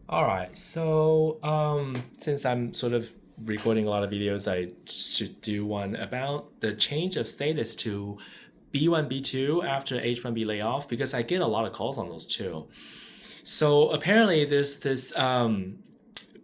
All right. So, since I'm sort of recording a lot of videos, I should do one about the change of status to B1, B2 after H-1b layoff because I get a lot of calls on those too. So apparently, there's this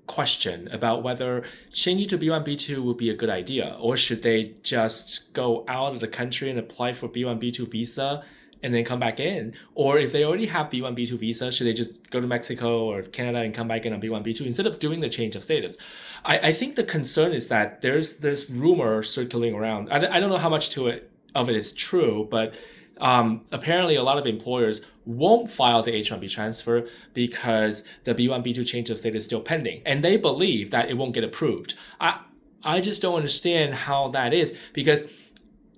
question about whether changing to B1, B2 would be a good idea, or should they just go out of the country and apply for B1, B2 visa and then come back in? Or if they already have B1, B2 visa, should they just go to Mexico or Canada and come back in on B1, B2 instead of doing the change of status? I think the concern is that there's rumor circulating around. I don't know how much of it is true, but apparently a lot of employers won't file the H-1B transfer because the B1, B2 change of status is still pending, and they believe that it won't get approved. I just don't understand how that is because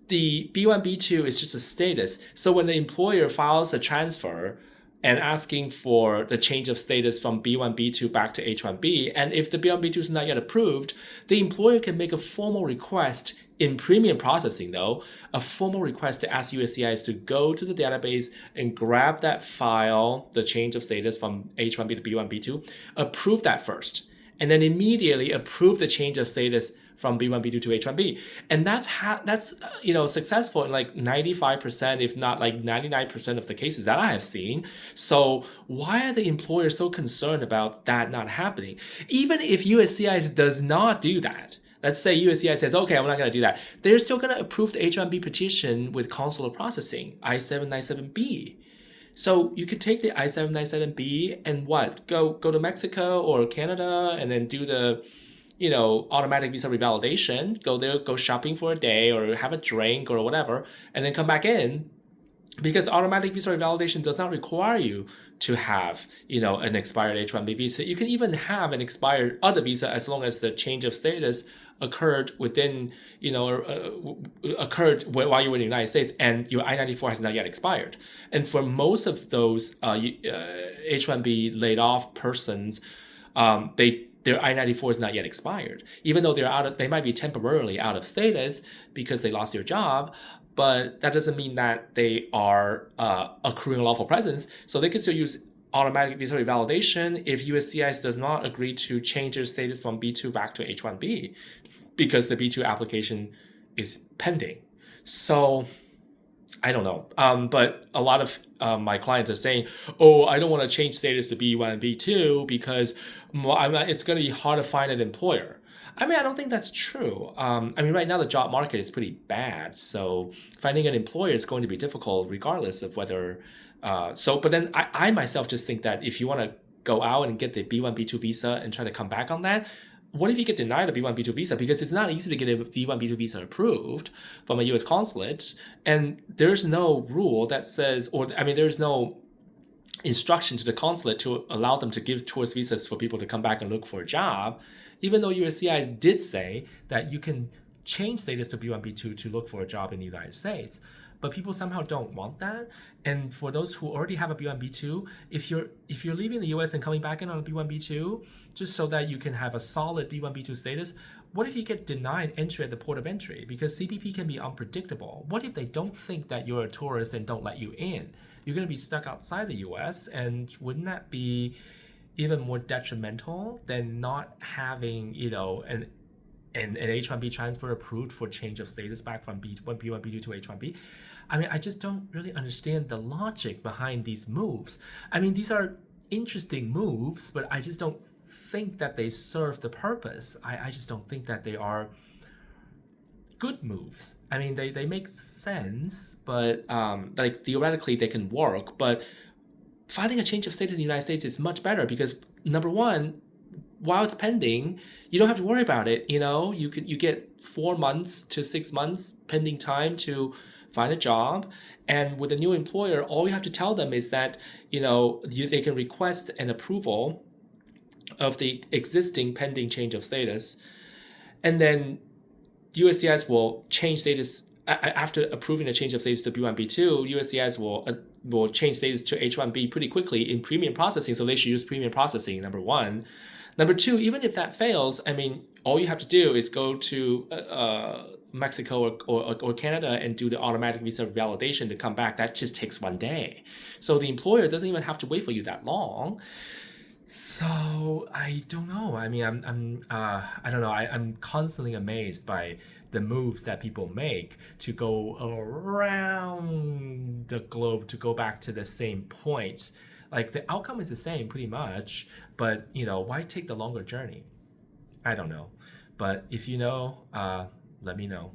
the B1, B2 is just a status. So when the employer files a transfer and asking for the change of status from B1, B2 back to H1B, and if the B1, B2 is not yet approved, the employer can make a formal request in premium processing, though, a formal request to ask USCIS to go to the database and grab that file, the change of status from H1B to B1, B2, approve that first, and then immediately approve the change of status from B1, B2 to H1B. And that's successful in like 95%, if not like 99% of the cases that I have seen. So why are the employers so concerned about that not happening? Even if USCIS does not do that, let's say USCIS says, okay, I'm not going to do that. They're still going to approve the H-1B petition with consular processing, I-797B. So you could take the I-797B and what? Go to Mexico or Canada and then do the automatic visa revalidation, go there, go shopping for a day or have a drink or whatever, and then come back in because automatic visa revalidation does not require you to have, an expired H-1B visa. You can even have an expired other visa as long as the change of status occurred within, occurred while you were in the United States and your I-94 has not yet expired. And for most of those H-1B laid off persons, their I-94 is not yet expired, even though they might be temporarily out of status because they lost their job, but that doesn't mean that they are accruing lawful presence. So they can still use automatic visa revalidation if USCIS does not agree to change their status from B2 back to H-1B because the B2 application is pending. So I don't know. But a lot of my clients are saying, oh, I don't want to change status to B1 and B2 because it's going to be hard to find an employer. I mean, I don't think that's true. Right now the job market is pretty bad. So finding an employer is going to be difficult regardless of whether. But then I myself just think that if you want to go out and get the B1, B2 visa and try to come back on that, what if you get denied a B1, B2 visa? Because it's not easy to get a B1, B2 visa approved from a US consulate. And there's no rule that says, there's no instruction to the consulate to allow them to give tourist visas for people to come back and look for a job, even though USCIS did say that you can change status to B1, B2 to look for a job in the United States. But people somehow don't want that. And for those who already have a B1, B2, if you're leaving the US and coming back in on a B1, B2, just so that you can have a solid B1, B2 status, what if you get denied entry at the port of entry? Because CBP can be unpredictable. What if they don't think that you're a tourist and don't let you in? You're going to be stuck outside the US, and wouldn't that be even more detrimental than not having, an H-1B transfer approved for change of status back from B1, B2 to H-1B? I just don't really understand the logic behind these moves. These are interesting moves, but I just don't think that they serve the purpose. I just don't think that they are good moves. They make sense, but theoretically they can work, but finding a change of status in the United States is much better because number one, while it's pending, you don't have to worry about it. You get 4 months to 6 months pending time to find a job. And with a new employer, all you have to tell them is that, they can request an approval of the existing pending change of status. And then USCIS will change status after approving the change of status to B1, B2. USCIS will change status to H1B pretty quickly in premium processing. So they should use premium processing, number one. Number two, even if that fails, all you have to do is go to Mexico or Canada and do the automatic visa validation to come back. That just takes 1 day. So the employer doesn't even have to wait for you that long. So I don't know. I mean, I don't know. I'm constantly amazed by the moves that people make to go around the globe to go back to the same point. Like the outcome is the same pretty much, but why take the longer journey? I don't know. But if you know, let me know.